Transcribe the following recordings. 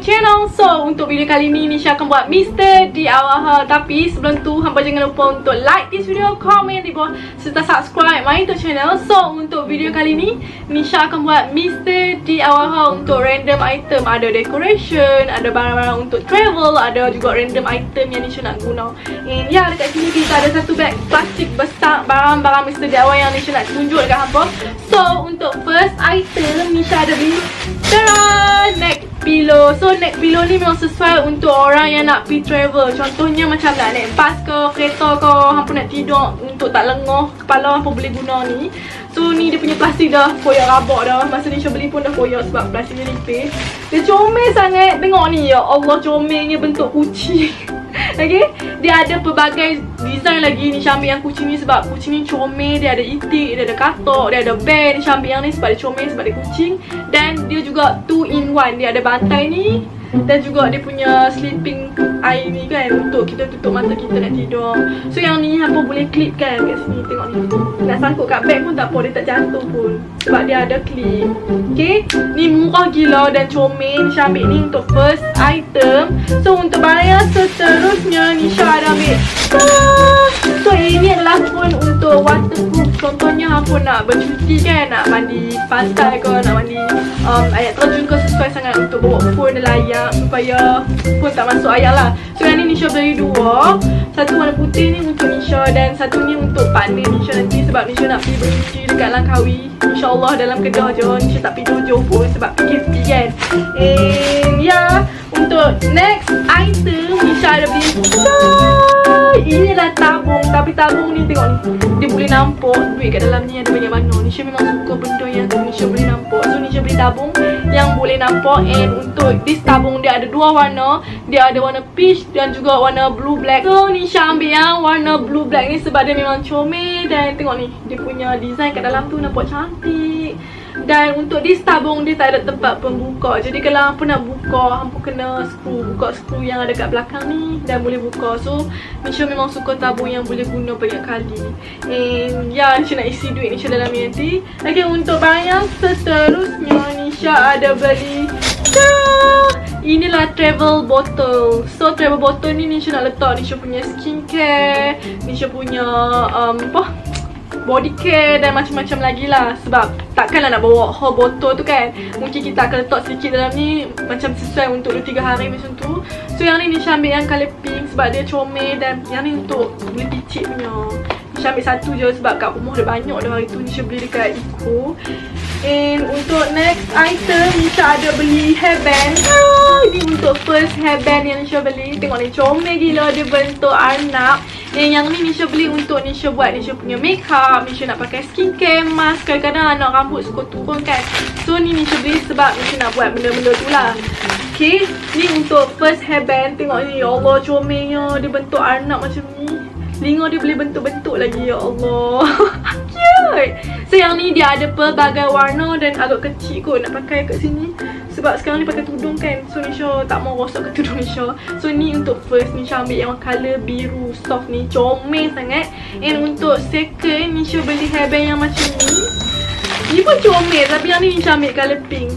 channel. So untuk video kali ni Nisha akan buat Mr. DIY. Tapi sebelum tu hampa jangan lupa untuk like this video, komen di bawah serta subscribe my YouTube channel. So untuk video kali ni Nisha akan buat Mr. DIY untuk random item. Ada decoration, ada barang-barang untuk travel, ada juga random item yang Nisha nak guna. And ya, dekat sini kita ada satu bag plastik besar barang-barang Mr. DIY yang Nisha nak tunjuk dekat hampa. So untuk first item Nisha ada beli neck pillow. So neck pillow ni memang sesuai untuk orang yang nak pergi travel. Contohnya macam nak naik bas ke, kereta ke, hampa nak tidur untuk tak lengah kepala, hampa boleh guna ni. So ni dia punya plastik dah koyak rabak dah. Masa Nisha beli pun dah koyak sebab plastik dia nipis. Dia comel sangat. Tengok ni, ya Allah, comelnya bentuk kucing. Okay, dia ada pelbagai design lagi. Nisha ambil yang kucing ni sebab kucing ni comel. Dia ada itik, dia ada katok, dia ada band. Nisha ambil yang ni sebab dia comel, sebab dia kucing. Dan dia juga 2 in 1. Dia ada bantai ni dan juga dia punya sleeping eye ni kan, untuk kita tutup mata kita nak tidur. So yang ni hampa boleh clip kan kat sini. Tengok ni, nak sangkut kat bag pun tak apa, dia tak jatuh pun sebab dia ada clip. Okay, ni murah gila dan comel. Nisha ambil ni untuk first item. So untuk barang yang seterusnya Nisha ada ambil so ini adalah phone untuk waterproof. Contohnya hampa nak bercuti kan, nak mandi pantai ke, nak mandi air terjun ke, sesuai sangat untuk bawa phone dan layak supaya phone tak masuk air lah. So yang ni Nisha beli 2. Satu warna putih ni untuk Nisha dan satu ni untuk partner Nisha nanti, sebab Nisha nak pergi bercuti dekat Langkawi. InsyaAllah dalam Kedah je. Nisha tak pergi jauh-jauh pun sebab PKP kan. And ya, untuk next item Nisha ada beli inilah tabung. Tapi tabung ni tengok ni, dia boleh nampak duit kat dalam ni ada banyak mana. Nisha memang suka benda yang Nisha boleh nampak. So Nisha beli tabung yang boleh nampak. And untuk this tabung dia ada 2 warna. Dia ada warna peach dan juga warna blue black. So Nisha ambil yang warna blue black ni sebab dia memang comel. Dan tengok ni, dia punya design kat dalam tu nampak cantik. Dan untuk this tabung dia tak ada tempat pembuka. Jadi kalau hampa nak buka, hampa kena buka skru yang ada kat belakang ni dan boleh buka. So Nisha memang suka tabung yang boleh guna banyak kali. And ya, Nisha nak isi duit Nisha dalam ni nanti. Okay, untuk barang yang seterusnya Nisha ada beli inilah travel bottle. So travel bottle ni Nisha nak letak Nisha punya skincare, Nisha punya body care dan macam-macam lagi lah. Sebab takkanlah nak bawa whole botol tu kan. Mungkin kita akan letak sedikit dalam ni, macam sesuai untuk 2-3 hari macam tu. So yang ni Nisha ambil yang colour pink sebab dia comel. Dan yang ni untuk boleh picit punya. Nisha ambil satu je sebab kat rumah ada banyak dah. Hari tu Nisha beli dekat Eco. And untuk next item Nisha ada beli hairband. Ini untuk first hairband yang Nisha beli. Tengok ni, comel gila, dia bentuk anak. Yang ni Nisha beli untuk Nisha buat Nisha punya makeup. Nisha nak pakai skincare, mask. Kadang-kadang anak rambut suka turun kan. So ni Nisha beli sebab Nisha nak buat benda-benda tu lah. Okay, ni untuk first hairband. Tengok ni, ya Allah, comelnya. Dia bentuk anak macam ni. Telinga dia boleh bentuk-bentuk lagi, ya Allah. Cute. So yang ni dia ada pelbagai warna dan agak kecil kot nak pakai kat sini. Sebab sekarang ni pakai tudung kan. So Nisha tak mau rosak ke tudung Nisha. So ni untuk first Nisha ambil yang colour biru soft ni. Comel sangat. And untuk second Nisha beli hairband yang macam ni. Ni pun comel tapi yang ni Nisha ambil colour pink.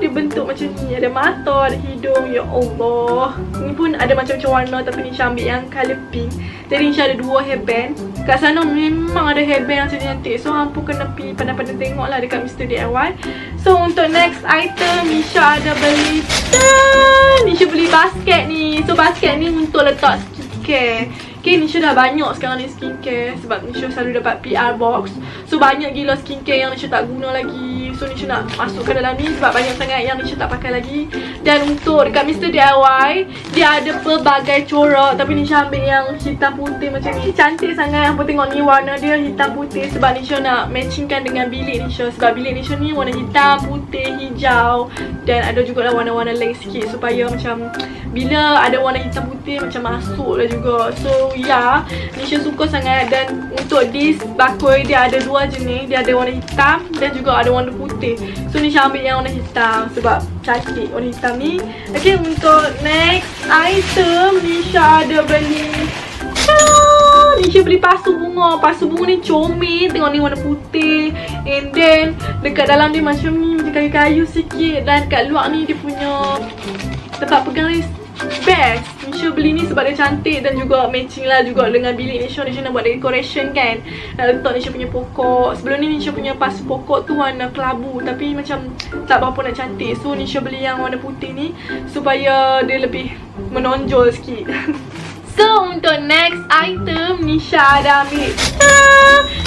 Dia bentuk macam ni. Ada mata, ada hidung. Ya Allah. Ni pun ada macam-macam warna tapi Nisha ambil yang colour pink. Jadi Nisha ada 2 hairband. Kat sana memang ada hairband yang cantik-cantik. So hampa kena pergi pandai-pandai tengok lah dekat Mr. DIY. So untuk next item Nisha ada beli Nisha beli basket ni. So basket ni untuk letak skincare. Okay, Nisha dah banyak sekarang ni skincare sebab Nisha selalu dapat PR box. So banyak gila skincare yang Nisha tak guna lagi. So Nisha nak masukkan dalam ni sebab banyak sangat yang Nisha tak pakai lagi. Dan untuk dekat Mr. DIY dia ada pelbagai corak. Tapi Nisha ambil yang hitam putih macam ni. Cantik sangat. Hampa tengok ni, warna dia hitam putih sebab Nisha nak matchingkan dengan bilik Nisha. Sebab bilik Nisha ni warna hitam, putih, hijau. Dan ada juga lah warna-warna lain sikit supaya macam bila ada warna hitam putih macam masuk lah juga. So ya, Nisha suka sangat. Dan untuk this bakul dia ada 2 jenis. Dia ada warna hitam dan juga ada warna putih. So Nisha ambil yang warna hitam sebab cantik warna hitam ni. Okay, untuk next item Nisha ada beli Nisha beli pasu bunga. Pasu bunga ni comel. Tengok ni warna putih. And then dekat dalam dia macam ni, macam kayu-kayu sikit. Dan kat luar ni dia punya tempat pegang ni best. Nisha beli ni sebab dia cantik dan juga matching lah juga dengan bilik Nisha. Nisha nak buat decoration kan, nak letak Nisha punya pokok. Sebelum ni Nisha punya pasu pokok tu warna kelabu, tapi macam tak berapa nak cantik. So Nisha beli yang warna putih ni supaya dia lebih menonjol sikit. So untuk next item Nisha ada ambil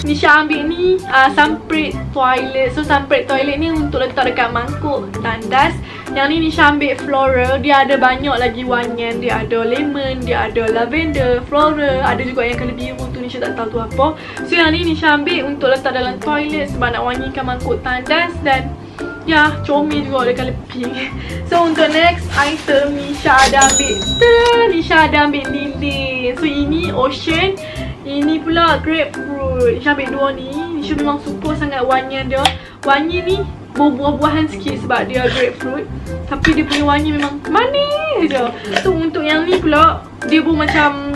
Nisha ambil ni samprit toilet. So samprit toilet ni untuk letak dekat mangkuk tandas. Yang ni Nisha ambil floral. Dia ada banyak lagi wangian. Dia ada lemon, dia ada lavender, floral, ada juga yang colour biru tu Nisha tak tahu tu apa. So yang ni Nisha ambil untuk letak dalam toilet sebab nak wangikan mangkuk tandas. Dan ya, comel juga dia colour pink. So untuk next item Nisha ada ambil Nisha ada ambil lilin. So ini ocean, ini pula grapefruit. Nisha ambil dua ni. Nisha memang suka sangat wangian dia. Wangi ni buah-buahan sikit sebab dia grapefruit, tapi dia punya wangi memang manis je. So untuk yang ni pula dia pun macam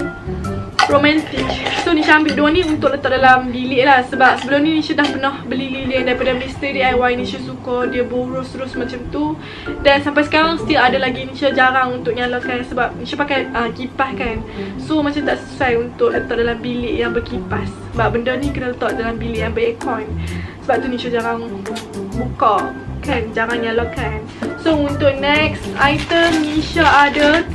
romantic. So Nisha ambil dua ni untuk letak dalam bilik lah. Sebab sebelum ni Nisha dah pernah beli lilin daripada Mr. DIY. Nisha suka dia boros terus macam tu. Dan sampai sekarang still ada lagi. Nisha jarang untuk nyalakan sebab Nisha pakai kipas kan. So macam tak sesuai untuk letak dalam bilik yang berkipas. Sebab benda ni kena letak dalam bilik yang ber-aircon. Sebab tu Nisha jarang buka kan, jarang nyalakan. So untuk next item Nisha ada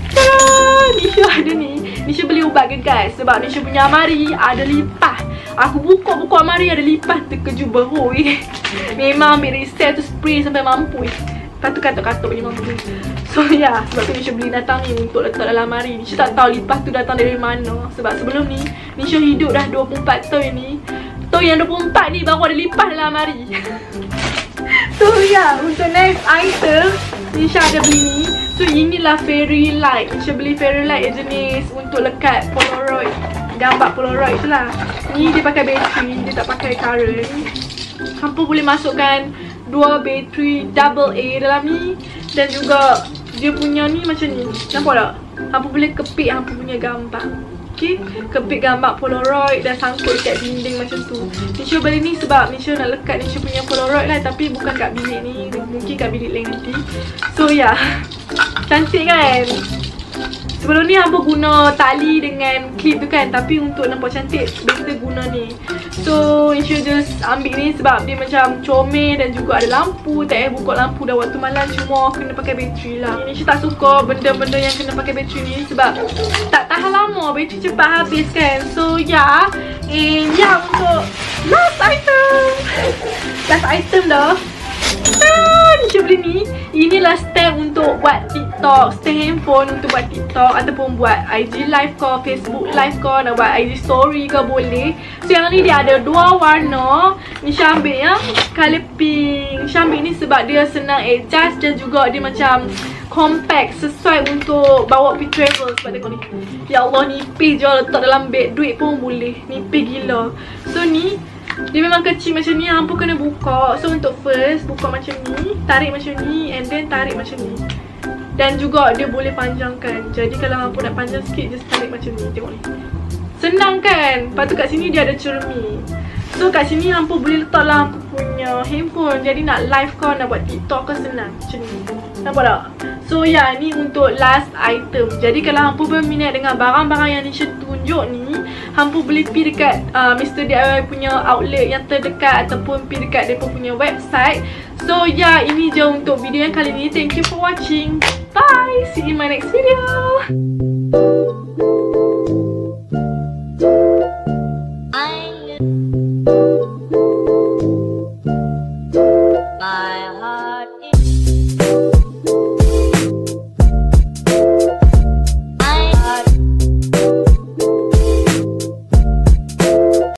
Nisha ada ni. Nisha beli ubat gegas sebab Nisha punya almari ada lipas. Aku buka almari ada lipas, terkejut beroi. Memang ambil resell tu spray sampai mampu. Lepas tu katuk-katuk ni mampu. So ya, sebab tu Nisha beli datang ni untuk letak dalam almari. Nisha tak tahu lipas tu datang dari mana. Sebab sebelum ni Nisha hidup dah 24 tahun ni. Tahun yang 24 ni baru ada lipas dalam almari. So ya, untuk next item Nisha ada beli ni. So inilah fairy light. Nisha beli fairy light jenis untuk lekat polaroid, gambar polaroid tu lah. Ni dia pakai bateri, dia tak pakai current. Hampa boleh masukkan 2 bateri AA dalam ni. Dan juga dia punya ni macam ni, nampak tak? Hampa boleh kepit hampa punya gambar. Okay, kepit gambar polaroid dan sangkut dekat dinding macam tu. Nisha beli ni sebab Nisha nak lekat Nisha punya polaroid lah, tapi bukan kat bilik ni, mungkin kat bilik lain nanti. So ya, cantik kan? Sebelum ni hampa guna tali dengan clip tu kan, tapi untuk nampak cantik better guna ni. So Nisha just ambil ni sebab dia macam comel dan juga ada lampu. Tak payah buka lampu dah waktu malam, cuma kena pakai bateri lah. Nisha tak suka benda-benda yang kena pakai bateri ni sebab tak tahan lama, bateri cepat habis kan. So ya, and ya, untuk last item dah. Nisha beli ni. Inilah stand untuk buat TikTok, stand handphone untuk buat TikTok ataupun buat IG live ke, Facebook live ke, nak buat IG story ke boleh. So yang ni dia ada dua warna. Nisha ambil yang colour pink. Nisha ambil ni sebab dia senang adjust dan juga dia macam compact, sesuai untuk bawa pergi travel. Sebab tengok ni, ya Allah, nipis je, letak dalam beg duit pun boleh. Nipis gila. So ni dia memang kecil macam ni, hampa kena buka. So untuk first, buka macam ni, tarik macam ni, and then tarik macam ni. Dan juga dia boleh panjangkan. Jadi kalau hampa nak panjang sikit, just tarik macam ni. Tengok ni, senang kan? Lepas tu kat sini dia ada cermin. So kat sini hampa boleh letak lah hampa punya handphone. Jadi nak live ke, nak buat TikTok ke, senang macam ni. Nampak tak? So ya, ni untuk last item. Jadi kalau hampa berminat dengan barang-barang yang Nisha tunjuk ni, hampa boleh pergi dekat Mr. DIY punya outlet yang terdekat ataupun pergi dekat mereka punya website. So ya, ini je untuk video yang kali ni. Thank you for watching. Bye. See you in my next video.